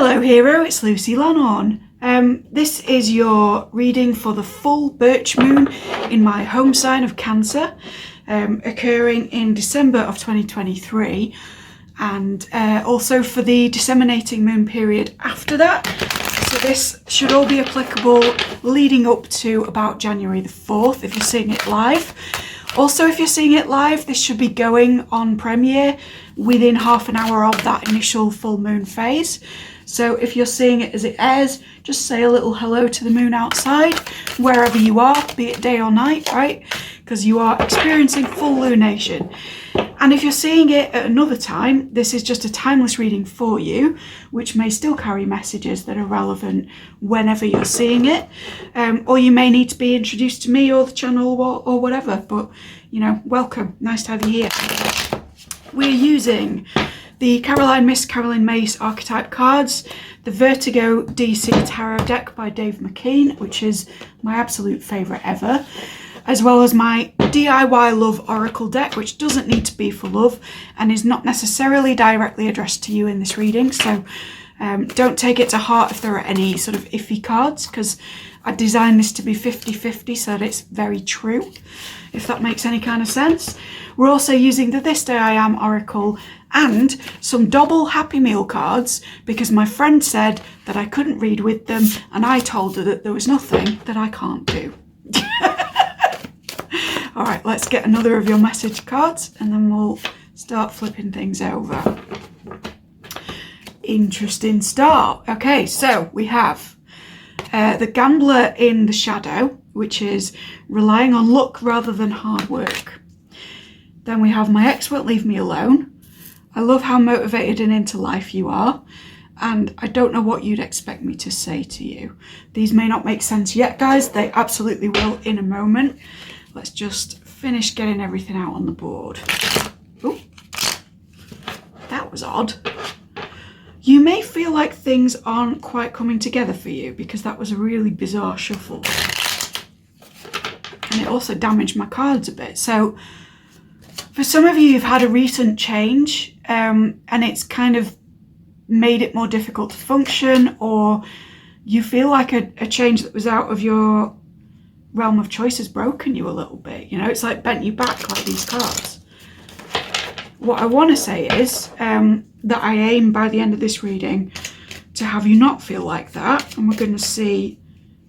Hello hero, it's Lucy Lanhorn. This is your reading for the full Birch moon in my home sign of Cancer, occurring in December of 2023, and also for the disseminating moon period after that. So this should all be applicable leading up to about January the 4th if you're seeing it live. Also, if you're seeing it live, this should be going on premiere within half an hour of that initial full moon phase. So if you're seeing it as it airs, just say a little hello to the moon outside, wherever you are, be it day or night, right? Because you are experiencing full lunation. And if you're seeing it at another time, this is just a timeless reading for you, which may still carry messages that are relevant whenever you're seeing it. Or you may need to be introduced to me or the channel or whatever, but you know, welcome, nice to have you here. We're using the Miss Carolyn Mace archetype cards, the Vertigo DC Tarot deck by Dave McKean, which is my absolute favourite ever, as well as my DIY Love Oracle deck, which doesn't need to be for love and is not necessarily directly addressed to you in this reading. So don't take it to heart if there are any sort of iffy cards, because I designed this to be 50-50 so that it's very true, if that makes any kind of sense. We're also using the This Day I Am Oracle and some double Happy Meal cards because my friend said that I couldn't read with them and I told her that there was nothing that I can't do. All right, let's get another of your message cards and then we'll start flipping things over. Interesting start. Okay, so we have the Gambler in the Shadow, which is relying on luck rather than hard work. Then we have My Ex Won't Leave Me Alone. I love how motivated and into life you are, and I don't know what you'd expect me to say to you. These may not make sense yet, guys. They absolutely will in a moment. Let's just finish getting everything out on the board. Ooh, that was odd. You may feel like things aren't quite coming together for you because that was a really bizarre shuffle. And it also damaged my cards a bit. So for some of you, you've had a recent change and it's kind of made it more difficult to function, or you feel like a change that was out of your realm of choice has broken you a little bit. You know, it's like bent you back like these cards. What I want to say is that I aim by the end of this reading to have you not feel like that, and we're going to see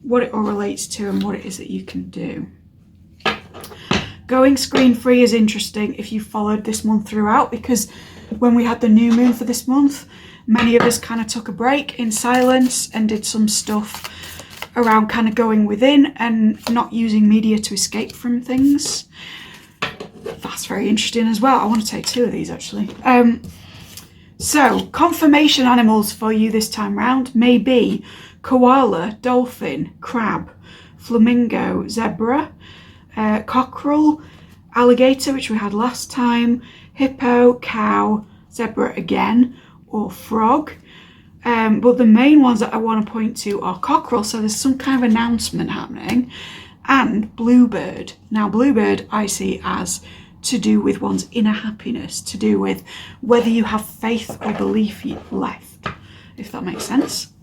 what it all relates to and what it is that you can do. Going screen free is interesting if you followed this month throughout, because when we had the new moon for this month, many of us kind of took a break in silence and did some stuff around kind of going within and not using media to escape from things. That's very interesting as well. I want to take two of these actually. So confirmation animals for you this time round may be koala, dolphin, crab, flamingo, zebra, cockerel, alligator, which we had last time, hippo, cow, zebra again, or frog. But the main ones that I want to point to are cockerel, so there's some kind of announcement happening, and bluebird. Now bluebird I see as to do with one's inner happiness, to do with whether you have faith or belief left, if that makes sense.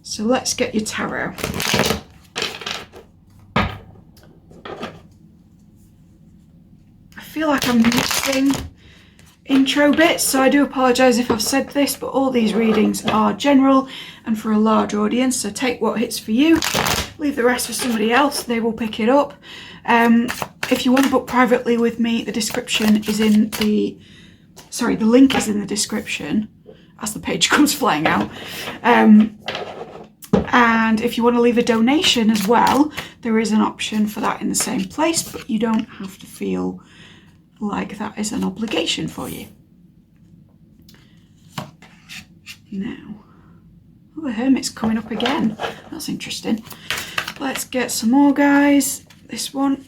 So let's get your tarot. I feel like I'm missing intro bits, so I do apologise if I've said this, but all these readings are general and for a large audience, so take what hits for you, leave the rest for somebody else, they will pick it up. If you want to book privately with me, the description is in the link is in the description as the page comes flying out. And if you want to leave a donation as well, there is an option for that in the same place, but you don't have to feel like that is an obligation for you. Now, oh, the Hermit's coming up again. That's interesting. Let's get some more, guys. This one.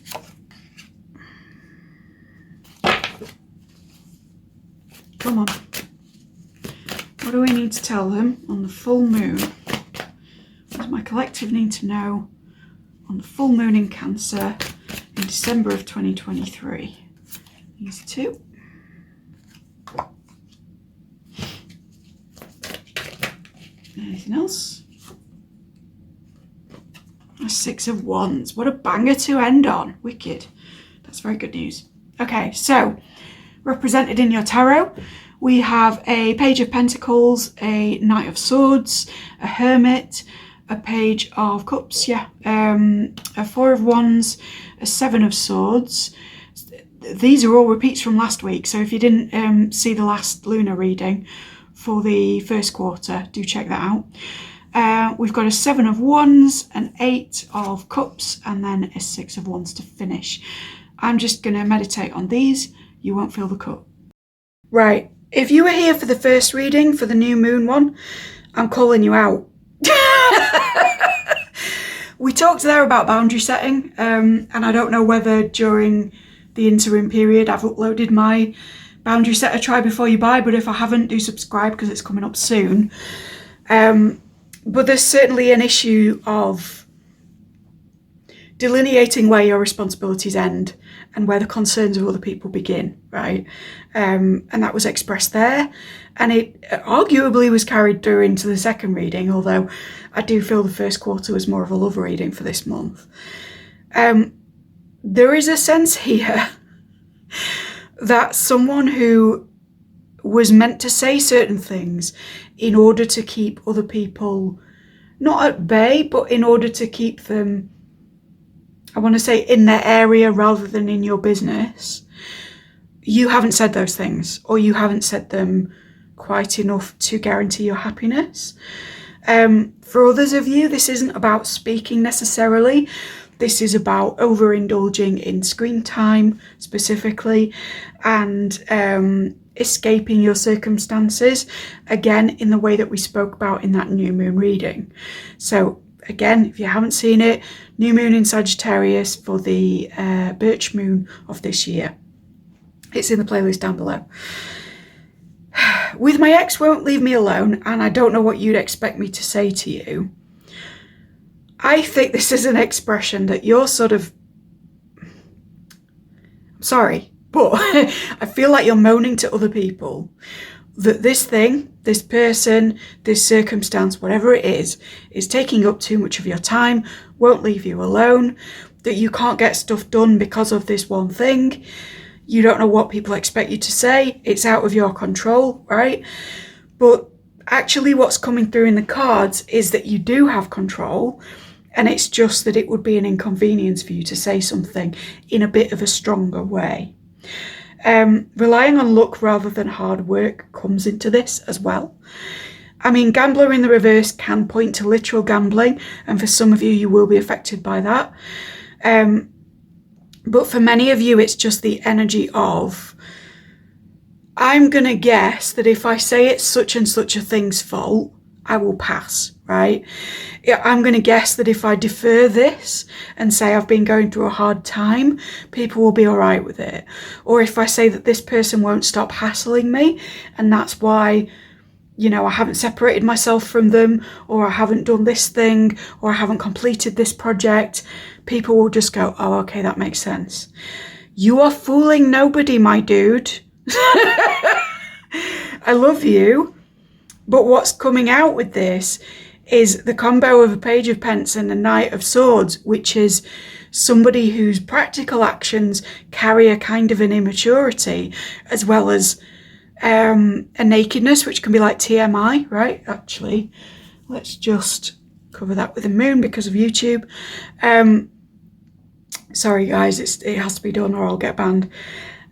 Come on. What do we need to tell them on the full moon? What does my collective need to know on the full moon in Cancer in December of 2023? These two. Anything else? A 6 of Wands. What a banger to end on. Wicked. That's very good news. Okay, so represented in your tarot, we have a Page of Pentacles, a Knight of Swords, a Hermit, a Page of Cups, a 4 of Wands, a 7 of Swords. These are all repeats from last week, so if you didn't see the last lunar reading for the first quarter, do check that out. We've got a 7 of Wands, an 8 of Cups, and then a 6 of Wands to finish. I'm just going to meditate on these. You won't feel the cut. Right, if you were here for the first reading, for the new moon one, I'm calling you out. We talked there about boundary setting, and I don't know whether during the interim period I've uploaded my boundary setter try before you buy, but if I haven't, do subscribe because it's coming up soon. But there's certainly an issue of delineating where your responsibilities end and where the concerns of other people begin, right? And that was expressed there. And it arguably was carried through into the second reading, although I do feel the first quarter was more of a love reading for this month. There is a sense here that someone who was meant to say certain things in order to keep other people not at bay, but in order to keep them, I want to say, in their area rather than in your business, you haven't said those things, or you haven't said them quite enough to guarantee your happiness. For others of you, this isn't about speaking necessarily. This is about overindulging in screen time specifically, and escaping your circumstances, again, in the way that we spoke about in that new moon reading. So again, if you haven't seen it, new moon in Sagittarius for the Birch moon of this year. It's in the playlist down below. With my ex won't leave me alone, and I don't know what you'd expect me to say to you. I think this is an expression that you're sort of, I'm sorry, but I feel like you're moaning to other people that this thing, this person, this circumstance, whatever it is taking up too much of your time, won't leave you alone, that you can't get stuff done because of this one thing. You don't know what people expect you to say. It's out of your control, right? But actually what's coming through in the cards is that you do have control, and it's just that it would be an inconvenience for you to say something in a bit of a stronger way. Relying on luck rather than hard work comes into this as well. I mean, gambler in the reverse can point to literal gambling, and for some of you, you will be affected by that. But for many of you, it's just the energy of, I'm going to guess that if I say it's such and such a thing's fault, I will pass, right? I'm going to guess that if I defer this and say I've been going through a hard time, people will be all right with it. Or if I say that this person won't stop hassling me, and that's why, you know, I haven't separated myself from them, or I haven't done this thing, or I haven't completed this project, people will just go, oh, okay, that makes sense. You are fooling nobody, my dude. I love you. But what's coming out with this is the combo of a Page of Pence and a Knight of Swords, which is somebody whose practical actions carry a kind of an immaturity, as well as a nakedness, which can be like TMI, right? Actually, let's just cover that with the moon because of YouTube. Sorry guys, it has to be done or I'll get banned.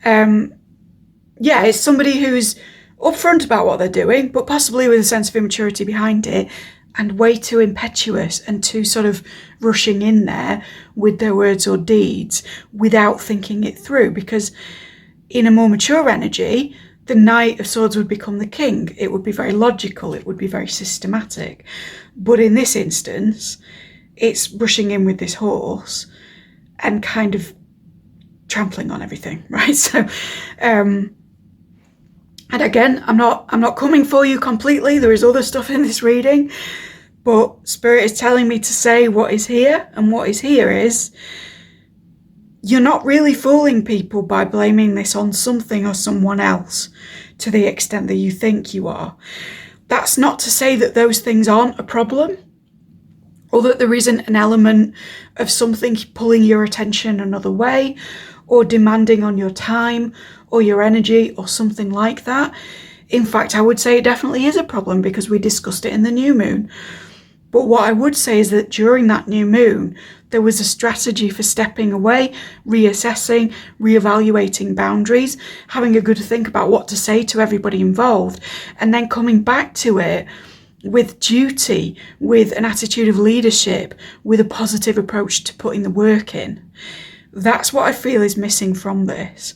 Yeah, it's somebody who's upfront about what they're doing, but possibly with a sense of immaturity behind it, and way too impetuous and too sort of rushing in there with their words or deeds without thinking it through. Because in a more mature energy, the Knight of Swords would become the king. It would be very logical. It would be very systematic. But in this instance, it's rushing in with this horse and kind of trampling on everything, right? So, and again, I'm not coming for you completely. There is other stuff in this reading, but Spirit is telling me to say what is here, and what is here is you're not really fooling people by blaming this on something or someone else to the extent that you think you are. That's not to say that those things aren't a problem, or that there isn't an element of something pulling your attention another way, or demanding on your time or your energy or something like that. In fact, I would say it definitely is a problem because we discussed it in the new moon. But what I would say is that during that new moon, there was a strategy for stepping away, reassessing, reevaluating boundaries, having a good think about what to say to everybody involved, and then coming back to it with duty, with an attitude of leadership, with a positive approach to putting the work in. That's what I feel is missing from this.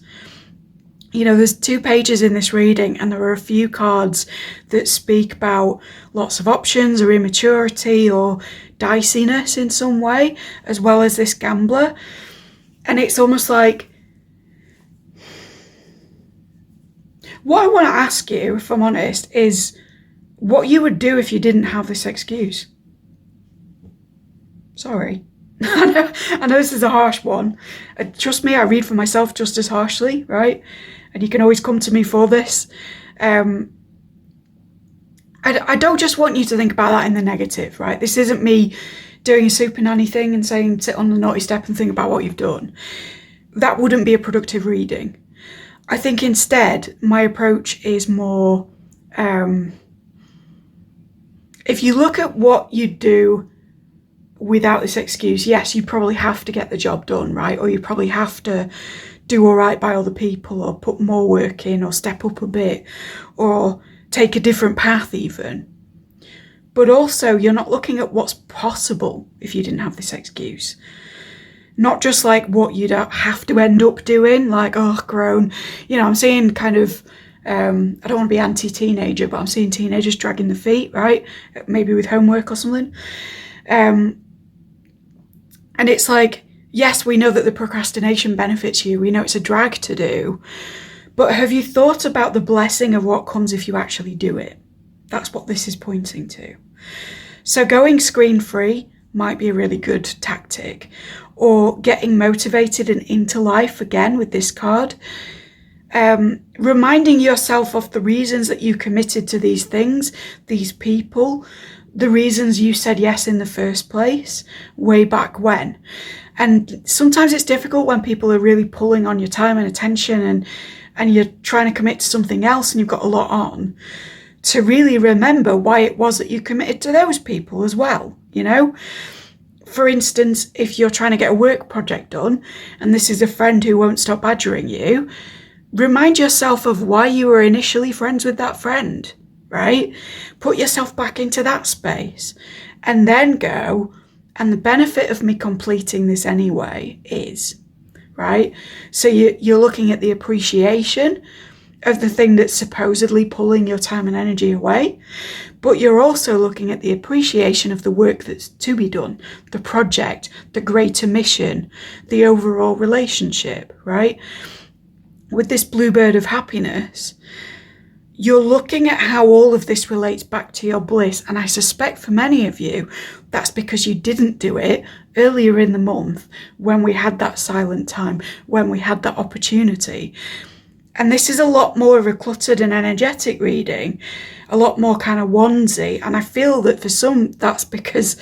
You know, there's 2 pages in this reading, and there are a few cards that speak about lots of options or immaturity or diciness in some way, as well as this gambler. And it's almost like, what I want to ask you, if I'm honest, is what you would do if you didn't have this excuse. Sorry. I know this is a harsh one. Trust me, I read for myself just as harshly, right? And you can always come to me for this. I don't just want you to think about that in the negative, right? This isn't me doing a super nanny thing and saying sit on the naughty step and think about what you've done. That wouldn't be a productive reading. I think instead my approach is more, if you look at what you do without this excuse, yes, you probably have to get the job done, right? Or you probably have to do all right by other people, or put more work in, or step up a bit, or take a different path even. But also, you're not looking at what's possible if you didn't have this excuse. Not just like what you'd have to end up doing, like, oh, grown. You know, I'm seeing kind of, I don't want to be anti-teenager, but I'm seeing teenagers dragging their feet, right? Maybe with homework or something. And it's like, yes, we know that the procrastination benefits you. We know it's a drag to do. But have you thought about the blessing of what comes if you actually do it? That's what this is pointing to. So going screen-free might be a really good tactic. Or getting motivated and into life again with this card. Reminding yourself of the reasons that you committed to these things, these people, the reasons you said yes in the first place, way back when. And sometimes it's difficult when people are really pulling on your time and attention, and you're trying to commit to something else and you've got a lot on, to really remember why it was that you committed to those people as well, you know? For instance, if you're trying to get a work project done and this is a friend who won't stop badgering you, remind yourself of why you were initially friends with that friend, right? Put yourself back into that space and then go, and the benefit of me completing this anyway is, right? So you're looking at the appreciation of the thing that's supposedly pulling your time and energy away, but you're also looking at the appreciation of the work that's to be done, the project, the greater mission, the overall relationship, right? With this bluebird of happiness, you're looking at how all of this relates back to your bliss. And I suspect for many of you, that's because you didn't do it earlier in the month when we had that silent time, when we had that opportunity. And this is a lot more of a cluttered and energetic reading, a lot more kind of onesie. And I feel that for some, that's because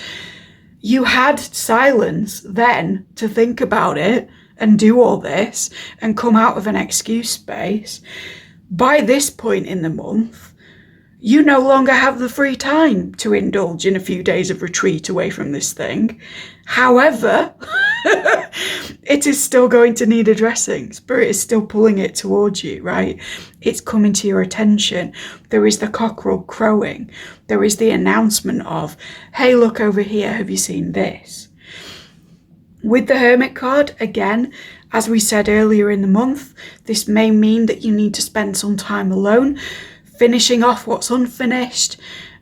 you had silence then to think about it and do all this and come out of an excuse space. By this point in the month, you no longer have the free time to indulge in a few days of retreat away from this thing. However, it is still going to need addressing. Spirit is still pulling it towards you, right? It's coming to your attention. There is the cockerel crowing. There is the announcement of, hey, look over here. Have you seen this? With the Hermit card, again, as we said earlier in the month, this may mean that you need to spend some time alone, finishing off what's unfinished,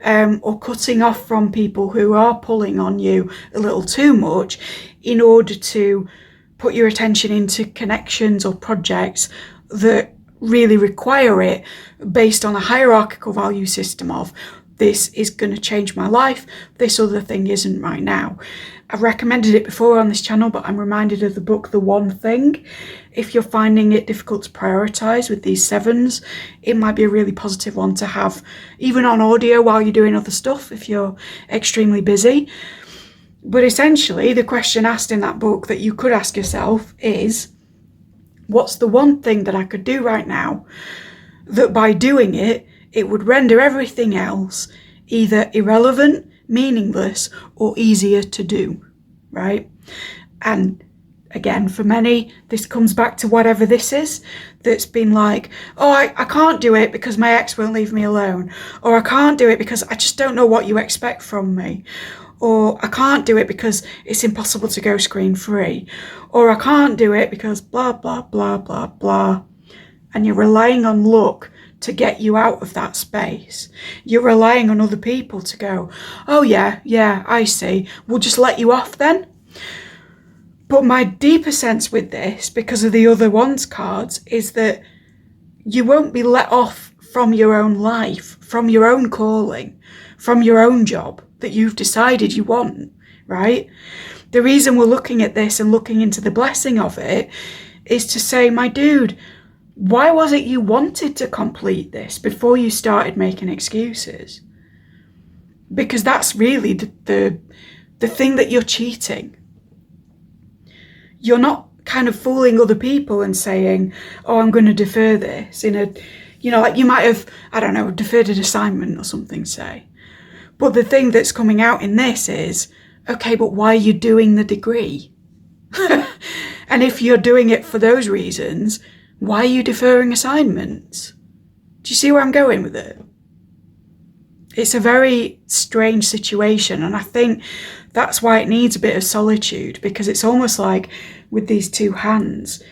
or cutting off from people who are pulling on you a little too much in order to put your attention into connections or projects that really require it based on a hierarchical value system of this is going to change my life, this other thing isn't right now. I've recommended it before on this channel, but I'm reminded of the book The One Thing. If you're finding it difficult to prioritize with these sevens, it might be a really positive one to have even on audio while you're doing other stuff if you're extremely busy. But essentially the question asked in that book that you could ask yourself is, what's the one thing that I could do right now that by doing it, it would render everything else either irrelevant, meaningless, or easier to do, right? And again, for many, this comes back to whatever this is that's been like, oh, I can't do it because my ex won't leave me alone, or I can't do it because I just don't know what you expect from me, or I can't do it because it's impossible to go screen free, or I can't do it because blah, blah, blah, blah, blah. And you're relying on luck to get you out of that space. You're relying on other people to go, oh yeah, I see, we'll just let you off then. But my deeper sense with this, because of the other ones cards, is that you won't be let off from your own life, from your own calling, from your own job that you've decided you want, right? The reason we're looking at this and looking into the blessing of it is to say, my dude, why was it you wanted to complete this before you started making excuses? Because that's really the thing that you're cheating. You're not kind of fooling other people and saying, oh, I'm going to defer this in a, you know, like you might have, I don't know, deferred an assignment or something, say. But the thing that's coming out in this is, okay, but why are you doing the degree? And if you're doing it for those reasons, why are you deferring assignments? Do you see where I'm going with it? It's a very strange situation, and I think that's why it needs a bit of solitude, because it's almost like with these two hands,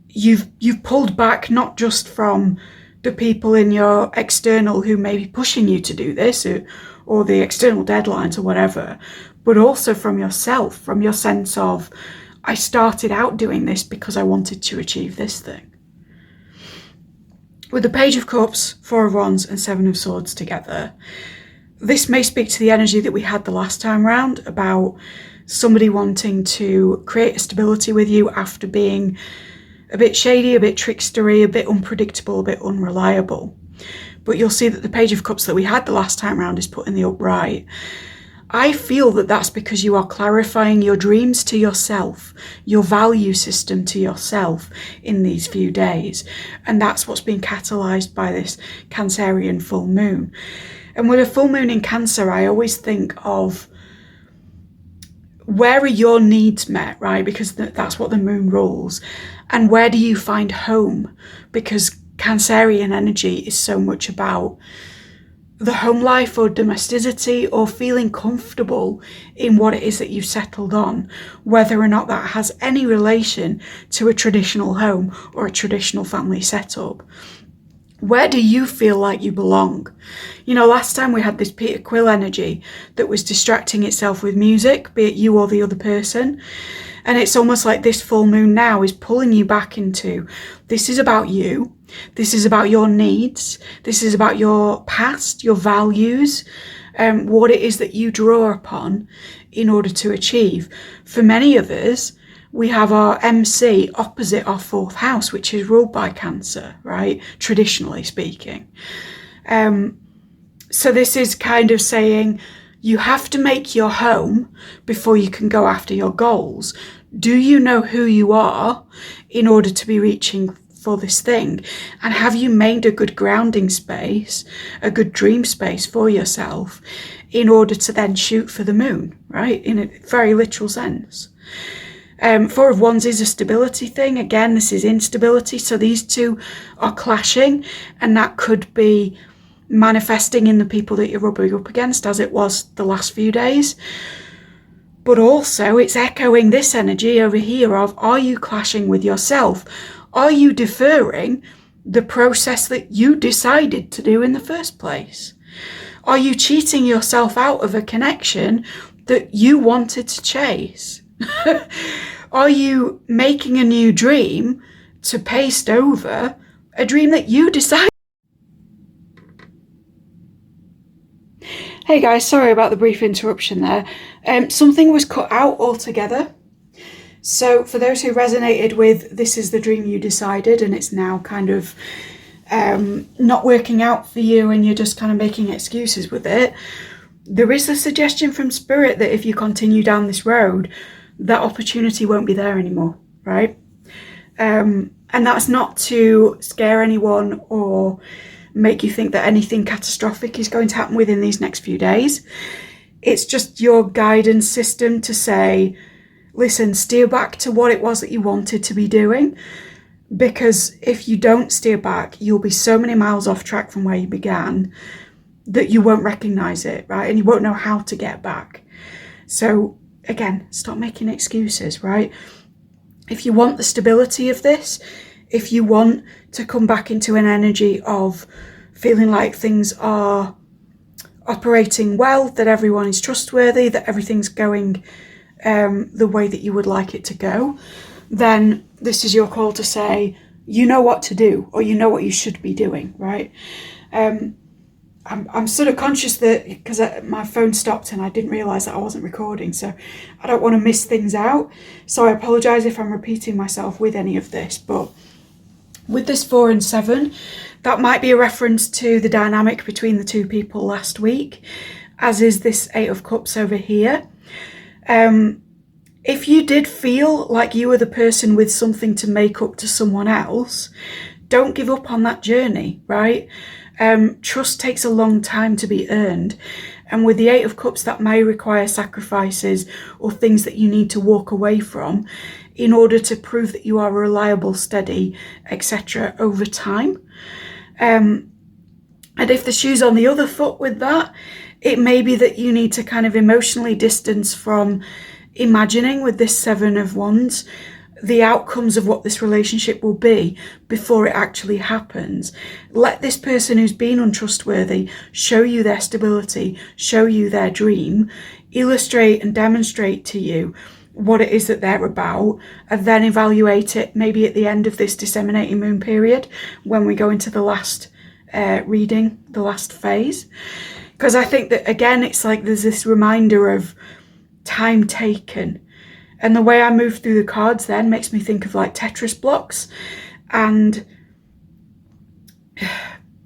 you've pulled back not just from the people in your external who may be pushing you to do this, or the external deadlines or whatever, but also from yourself, from your sense of, I started out doing this because I wanted to achieve this thing. With the Page of Cups, Four of Wands and Seven of Swords together, this may speak to the energy that we had the last time round about somebody wanting to create a stability with you after being a bit shady, a bit trickstery, a bit unpredictable, a bit unreliable. But you'll see that the Page of Cups that we had the last time round is put in the upright. I feel that that's because you are clarifying your dreams to yourself, your value system to yourself in these few days. And that's what's being catalysed by this Cancerian full moon. And with a full moon in Cancer, I always think of where are your needs met, right? Because that's what the moon rules. And where do you find home? Because Cancerian energy is so much about the home life or domesticity or feeling comfortable in what it is that you've settled on, whether or not that has any relation to a traditional home or a traditional family setup. Where do you feel like you belong? You know, last time we had this Peter Quill energy that was distracting itself with music, be it you or the other person. And it's almost like this full moon now is pulling you back into, this is about you. This is about your needs. This is about your past, your values, what it is that you draw upon in order to achieve. For many of us, we have our MC opposite our fourth house, which is ruled by Cancer, right? Traditionally speaking. So this is kind of saying you have to make your home before you can go after your goals. Do you know who you are in order to be reaching for this thing? And have you made a good grounding space, a good dream space for yourself in order to then shoot for the moon, right? In a very literal sense. Four of Wands is a stability thing. Again, this is instability. So these two are clashing, and that could be manifesting in the people that you're rubbing up against, as it was the last few days. But also it's echoing this energy over here of, are you clashing with yourself? Are you deferring the process that you decided to do in the first place? Are you cheating yourself out of a connection that you wanted to chase? Are you making a new dream to paste over a dream that you decided? Hey guys, sorry about the brief interruption there. Something was cut out altogether. So for those who resonated with this is the dream you decided and it's now kind of not working out for you and you're just kind of making excuses with it, there is a suggestion from Spirit that if you continue down this road, that opportunity won't be there anymore, right? And that's not to scare anyone or make you think that anything catastrophic is going to happen within these next few days. It's just your guidance system to say, listen, steer back to what it was that you wanted to be doing. Because if you don't steer back, you'll be so many miles off track from where you began that you won't recognize it, right? And you won't know how to get back. So again, stop making excuses, right? If you want the stability of this, if you want to come back into an energy of feeling like things are operating well, that everyone is trustworthy, that everything's going the way that you would like it to go, then this is your call to say, you know what to do, or you know what you should be doing, right? I'm sort of conscious that, because my phone stopped and I didn't realise that I wasn't recording, so I don't want to miss things out. So I apologise if I'm repeating myself with any of this, but with this 4 and 7, that might be a reference to the dynamic between the two people last week, as is this 8 of Cups over here. If you did feel like you were the person with something to make up to someone else, don't give up on that journey, right? Trust takes a long time to be earned. And with the 8 of Cups, that may require sacrifices or things that you need to walk away from in order to prove that you are reliable, steady, etc. over time. And if the shoe's on the other foot with that, it may be that you need to kind of emotionally distance from imagining with this 7 of Wands the outcomes of what this relationship will be before it actually happens. Let this person who's been untrustworthy show you their stability, show you their dream, illustrate and demonstrate to you what it is that they're about, and then evaluate it maybe at the end of this disseminating moon period when we go into the last reading, the last phase. Because I think that, again, it's like there's this reminder of time taken. And the way I move through the cards then makes me think of like Tetris blocks. And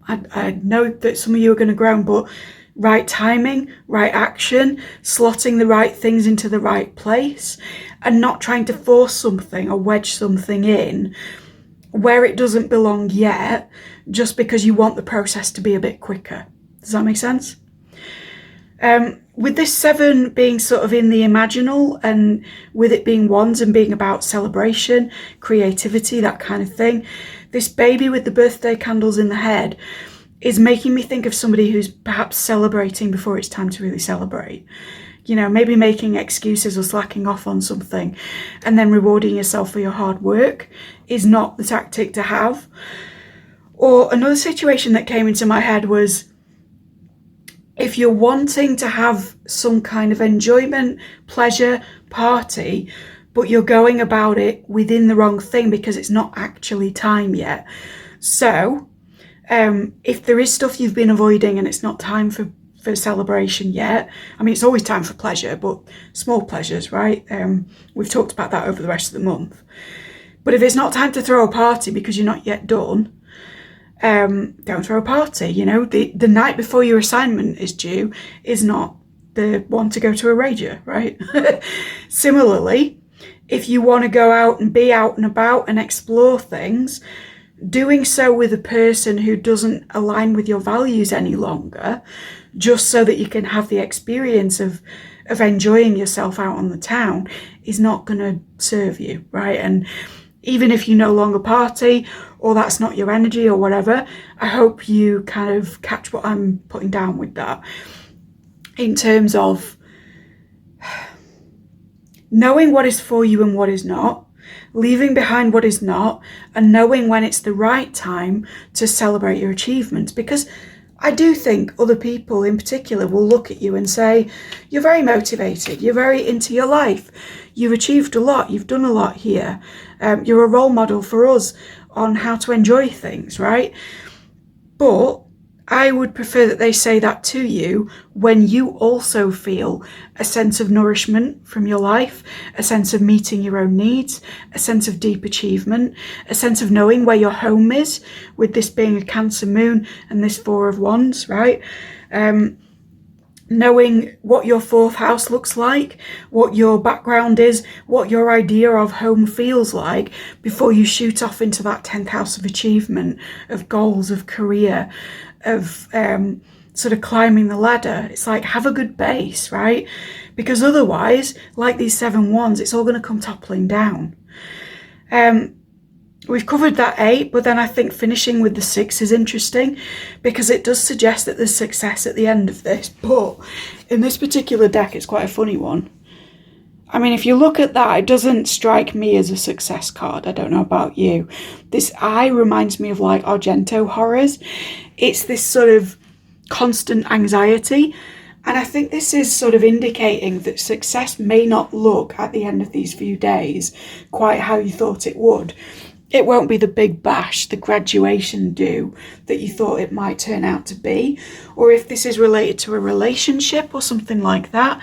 I know that some of you are going to groan, but right timing, right action, slotting the right things into the right place, and not trying to force something or wedge something in where it doesn't belong yet, just because you want the process to be a bit quicker. Does that make sense? With this 7 being sort of in the imaginal, and with it being Wands and being about celebration, creativity, that kind of thing, this baby with the birthday candles in the head is making me think of somebody who's perhaps celebrating before it's time to really celebrate. You know, maybe making excuses or slacking off on something and then rewarding yourself for your hard work is not the tactic to have. Or another situation that came into my head was, if you're wanting to have some kind of enjoyment, pleasure, party, but you're going about it within the wrong thing because it's not actually time yet. So if there is stuff you've been avoiding and it's not time for celebration yet, I mean, it's always time for pleasure, but small pleasures, right? We've talked about that over the rest of the month. But if it's not time to throw a party because you're not yet done, don't throw a party. You know, the night before your assignment is due is not the one to go to a rager, right? Similarly, if you want to go out and be out and about and explore things, doing so with a person who doesn't align with your values any longer, just so that you can have the experience of enjoying yourself out on the town, is not going to serve you, right? And even if you no longer party, or that's not your energy or whatever, I hope you kind of catch what I'm putting down with that. In terms of knowing what is for you and what is not, leaving behind what is not, and knowing when it's the right time to celebrate your achievements. Because I do think other people in particular will look at you and say, you're very motivated, you're very into your life, you've achieved a lot, you've done a lot here, you're a role model for us on how to enjoy things, right? But I would prefer that they say that to you when you also feel a sense of nourishment from your life, a sense of meeting your own needs, a sense of deep achievement, a sense of knowing where your home is, with this being a Cancer moon and this Four of Wands, right? Knowing what your fourth house looks like, what your background is, what your idea of home feels like before you shoot off into that 10th house of achievement, of goals, of career, of sort of climbing the ladder. It's like, have a good base, right? Because otherwise, like these 7 wands, it's all going to come toppling down. We've covered that 8, but then I think finishing with the 6 is interesting because it does suggest that there's success at the end of this. But in this particular deck, it's quite a funny one. I mean, if you look at that, it doesn't strike me as a success card. I don't know about you. This eye reminds me of like Argento horrors. It's this sort of constant anxiety. And I think this is sort of indicating that success may not look at the end of these few days quite how you thought it would. It won't be the big bash, the graduation do that you thought it might turn out to be. Or if this is related to a relationship or something like that,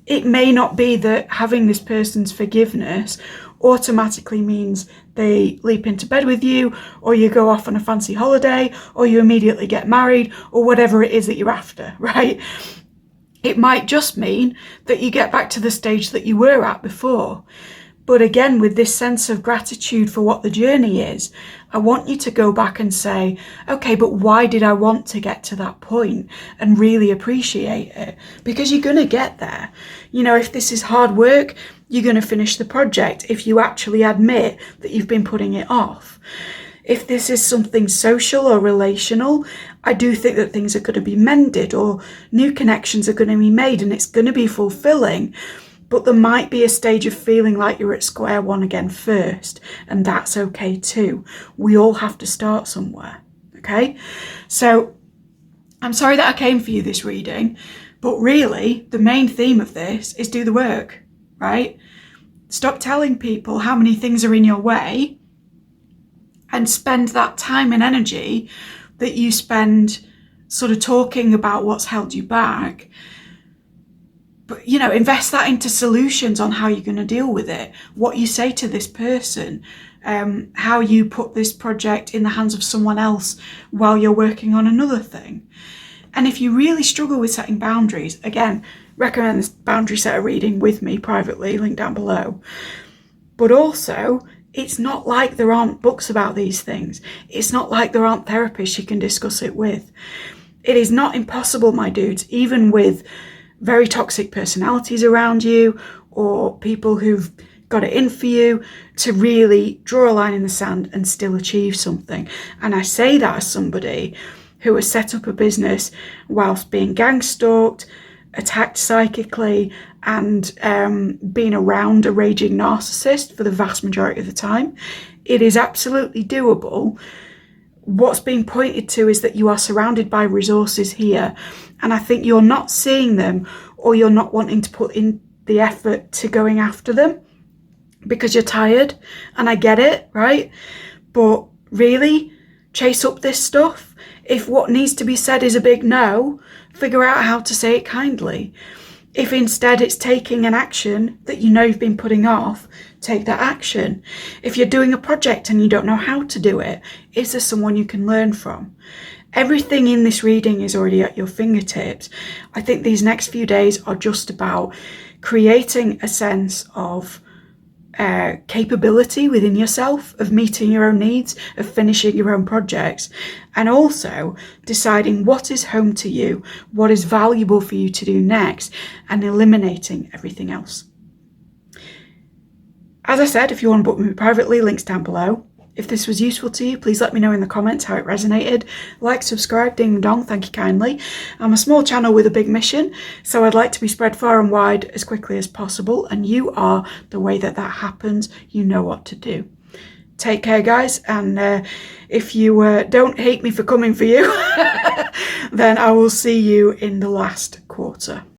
it may not be that having this person's forgiveness automatically means they leap into bed with you, or you go off on a fancy holiday, or you immediately get married, or whatever it is that you're after, right? It might just mean that you get back to the stage that you were at before. But again, with this sense of gratitude for what the journey is, I want you to go back and say, okay, but why did I want to get to that point, and really appreciate it? Because you're going to get there. You know, if this is hard work, you're going to finish the project if you actually admit that you've been putting it off. If this is something social or relational, I do think that things are going to be mended, or new connections are going to be made, and it's going to be fulfilling. But there might be a stage of feeling like you're at square one again first, and that's okay too. We all have to start somewhere, okay? So I'm sorry that I came for you this reading, but really the main theme of this is do the work, right? Stop telling people how many things are in your way and spend that time and energy that you spend sort of talking about what's held you back. But, you know, invest that into solutions on how you're going to deal with it, what you say to this person, how you put this project in the hands of someone else while you're working on another thing. And if you really struggle with setting boundaries, again, recommend this boundary setter reading with me privately, link down below. But also, it's not like there aren't books about these things. It's not like there aren't therapists you can discuss it with. It is not impossible, my dudes, even with very toxic personalities around you, or people who've got it in for you, to really draw a line in the sand and still achieve something. And I say that as somebody who has set up a business whilst being gang stalked, attacked psychically, and being around a raging narcissist for the vast majority of the time. It is absolutely doable. What's being pointed to is that you are surrounded by resources here, and I think you're not seeing them, or you're not wanting to put in the effort to going after them because you're tired. And I get it, right? But really, chase up this stuff. If what needs to be said is a big no, figure out how to say it kindly. If instead it's taking an action that you know you've been putting off, take that action. If you're doing a project and you don't know how to do it, is there someone you can learn from? Everything in this reading is already at your fingertips. I think these next few days are just about creating a sense of capability within yourself, of meeting your own needs, of finishing your own projects, and also deciding what is home to you, what is valuable for you to do next, and eliminating everything else. As I said, if you want to book me privately, links down below. If this was useful to you, please let me know in the comments how it resonated. Like, subscribe, ding dong, thank you kindly. I'm a small channel with a big mission, so I'd like to be spread far and wide as quickly as possible, and you are the way that that happens. You know what to do. Take care, guys, and if you don't hate me for coming for you, then I will see you in the last quarter.